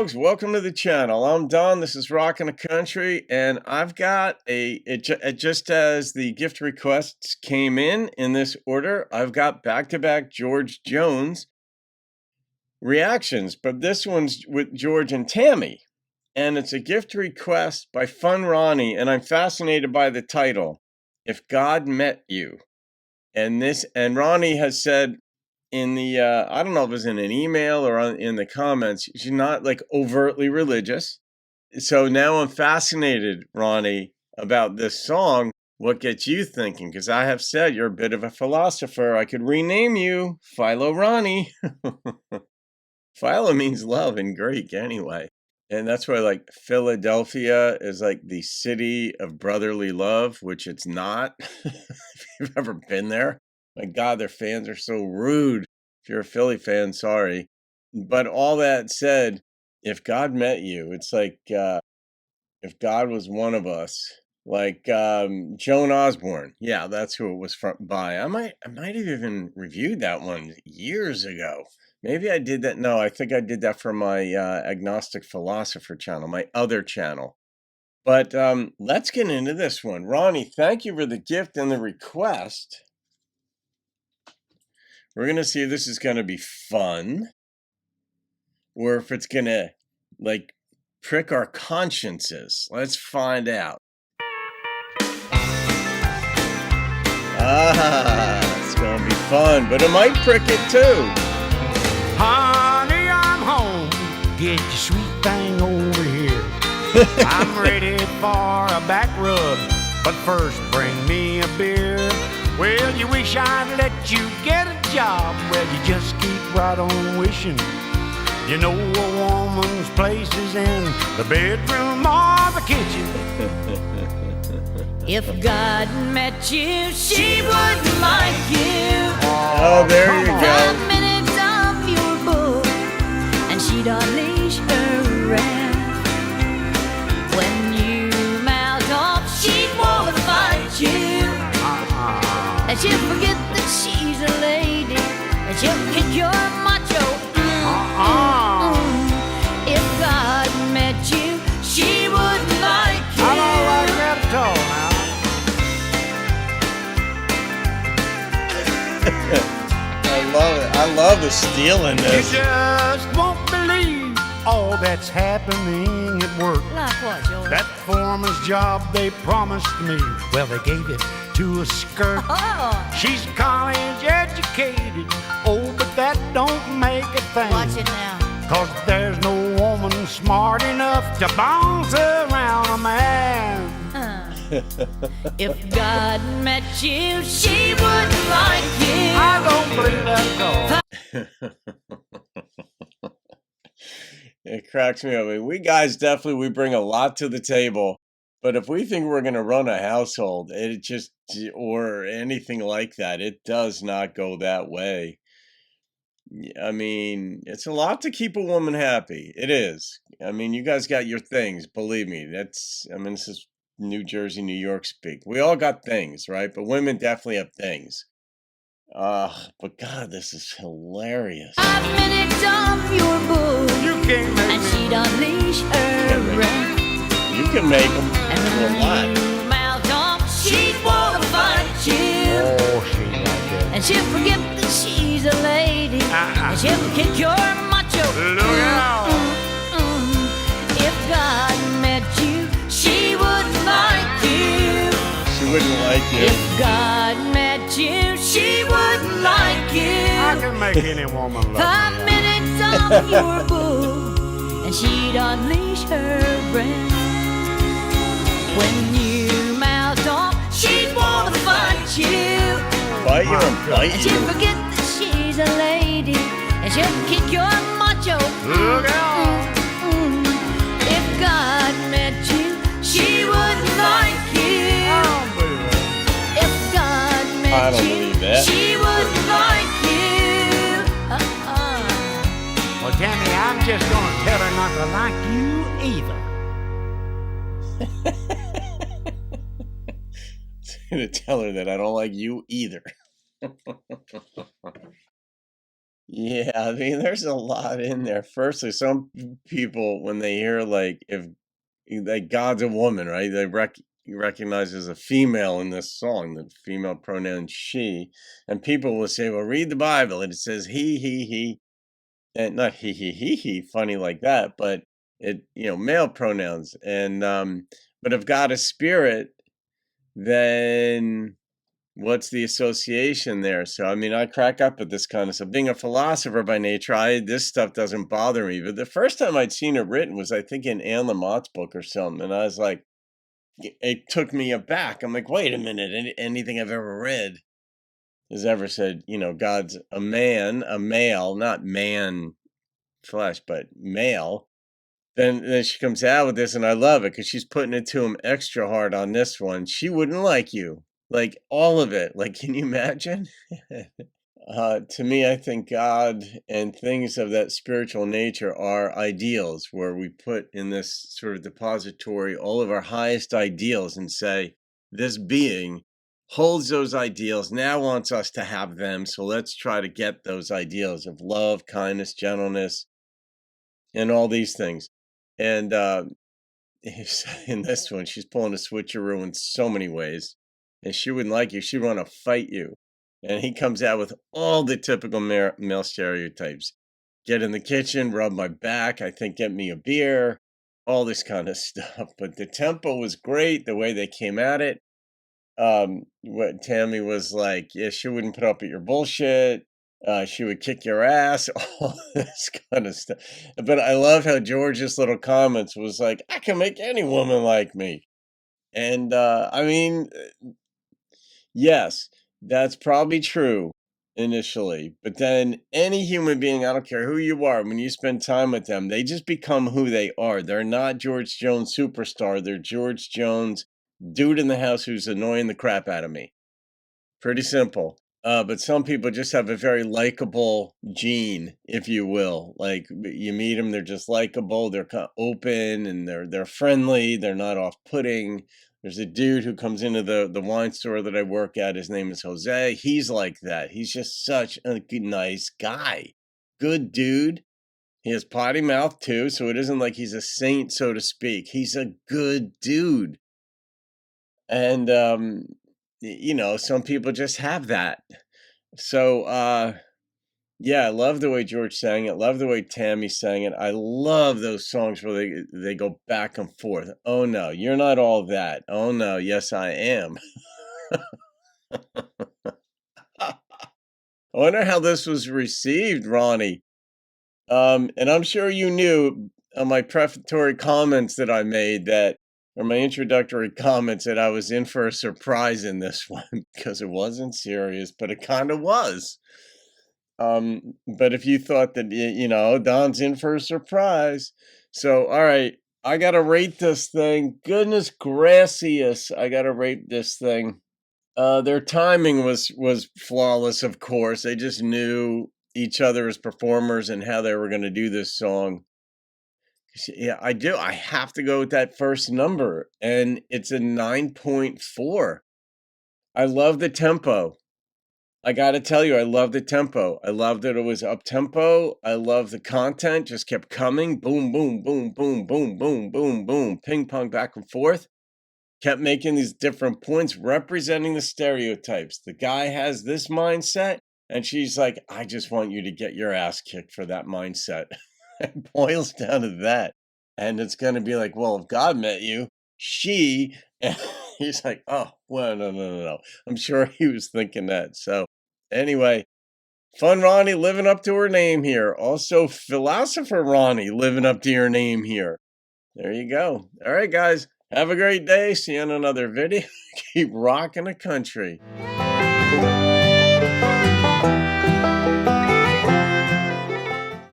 folks, welcome to the channel. I'm Don. This is Rockin' the Country, and I've got just as the gift requests came in this order, I've got back-to-back George Jones reactions, but this one's with George and Tammy, and it's a gift request by funRonni, and I'm fascinated by the title, If God Met You. And Ronnie has said in the, I don't know if it was in an email or in the comments, she's not like overtly religious. So now I'm fascinated, Ronnie, about this song. What gets you thinking? Because I have said you're a bit of a philosopher. I could rename you funRonni. Philo means love in Greek anyway. And that's why like Philadelphia is like the city of brotherly love, which it's not. If you've ever been there. My God, their fans are so rude. If you're a Philly fan, sorry. But all that said, if God met you, it's like if God was one of us, like Joan Osborne. Yeah, that's who it was by. I might have even reviewed that one years ago. Maybe I did that. No, I think I did that for my Agnostic Philosopher channel, my other channel. But let's get into this one. Ronnie, thank you for the gift and the request. We're going to see if this is going to be fun or if it's going to, like, prick our consciences. Let's find out. It's going to be fun, but it might prick it too. Honey, I'm home. Get your sweet thing over here. I'm ready for a back rub, but first bring me a beer. Well, you wish I'd let you get a job. Well, you just keep right on wishing. You know a woman's place is in the bedroom or the kitchen. If God met you, she wouldn't like you. Oh, there you go. 5 minutes off your book, and she'd unleash her wrath. When you mouth off, she'd wanna fight you. And she'll forget that she's a lady, and she'll kick your macho. If God met you, she wouldn't like you. I don't like that at all now. I love it. I love the steel in this. You just won't believe all that's happening at work. Like what, George? That foreman's job they promised me, well, they gave it to a skirt. Oh, She's college educated, oh, but that don't make a thing. watch it now. 'Cause there's no woman smart enough to bounce around a man. If God met you, she wouldn't like you. I don't believe that at all. It cracks me up. I mean, we guys definitely, we bring a lot to the table. But if we think we're going to run a household, it just, or anything like that, it does not go that way. I mean, it's a lot to keep a woman happy. It is. I mean, you guys got your things. Believe me. I mean, this is New Jersey, New York speak. We all got things, right? But women definitely have things. But God, this is hilarious. 5 minutes off your book, You can't make and me. she'd unleash her wrath. You can make them And do a when lot. you mouth off, she'd wanna fight you. Oh, she like that. And she'll forget that she's a lady, and she'll kick your macho. Look out. If God met you, she wouldn't like you. She wouldn't like you. If God met you, she wouldn't like I you. can make any woman love 5 me. minutes off your book, and she'd unleash her breath. When you mouth off, she'd wanna fight you. Bite you and bite And she'll you. forget that she's a lady, and she'll kick your macho. Look out. If God met you, she wouldn't like you. I don't believe that. If God I met don't you, believe that. she wouldn't like you. Well, Tammy, I'm just gonna tell her not to like you either. I'm going to tell her that I don't like you either. Yeah, I mean, there's a lot in there. Firstly, some people, when they hear, like, if like God's a woman, right? They recognize as a female in this song, the female pronoun she, and people will say, "Well, read the Bible," and it says he, and not he, funny like that, but male pronouns, and but if God is spirit, then what's the association there? So, I mean, I crack up at this kind of stuff. Being a philosopher by nature, this stuff doesn't bother me. But the first time I'd seen it written was, I think, in Anne Lamott's book or something, and I was like, it took me aback. I'm like, wait a minute, anything I've ever read has ever said, God's a man, a male, not man flesh, but male. Then she comes out with this, and I love it because she's putting it to him extra hard on this one. She wouldn't like you, like all of it. Like, can you imagine? To me, I think God and things of that spiritual nature are ideals, where we put in this sort of depository all of our highest ideals and say, this being holds those ideals, now wants us to have them. So let's try to get those ideals of love, kindness, gentleness, and all these things. And in this one, she's pulling a switcheroo in so many ways, and she wouldn't like you. She'd want to fight you. And he comes out with all the typical male stereotypes: get in the kitchen, rub my back, I think get me a beer, all this kind of stuff. But the tempo was great, the way they came at it. What Tammy was like, yeah, she wouldn't put up with your bullshit. She would kick your ass, all this kind of stuff. But I love how George's little comments was like, I can make any woman like me. And I mean, yes, that's probably true initially. But then any human being, I don't care who you are, when you spend time with them, they just become who they are. They're not George Jones superstar. They're George Jones dude in the house who's annoying the crap out of me. Pretty simple. But some people just have a very likable gene, if you will. Like, you meet them, they're just likable. They're kind of open, and they're friendly. They're not off-putting. There's a dude who comes into the wine store that I work at. His name is Jose. He's like that. He's just such a nice guy. Good dude. He has potty mouth too, so it isn't like he's a saint, so to speak. He's a good dude. And some people just have that. So yeah, I love the way George sang it. Love the way Tammy sang it. I love those songs where they go back and forth. Oh no, you're not all that. Oh no, yes I am. I wonder how this was received, Ronnie. And I'm sure you knew my prefatory comments that I made, that, or my introductory comments, that I was in for a surprise in this one, because it wasn't serious, but it kind of was. But if you thought that, Don's in for a surprise. So, all right, I got to rate this thing. Goodness gracious, I got to rate this thing. Their timing was flawless, of course. They just knew each other as performers and how they were going to do this song. Yeah, I do. I have to go with that first number, and it's a 9.4. I love the tempo. I got to tell you, I love the tempo. I love that it was up tempo. I love the content just kept coming. Boom, boom, boom, boom, boom, boom, boom, boom, ping pong back and forth. Kept making these different points representing the stereotypes. The guy has this mindset, and she's like, I just want you to get your ass kicked for that mindset. It boils down to that. And it's going to be like, well, if God met you, she, and he's like, oh, well, no. I'm sure he was thinking that. So anyway, funRonni living up to her name here. Also, philosopher Ronnie living up to your name here. There you go. All right, guys. Have a great day. See you on another video. Keep rocking the country.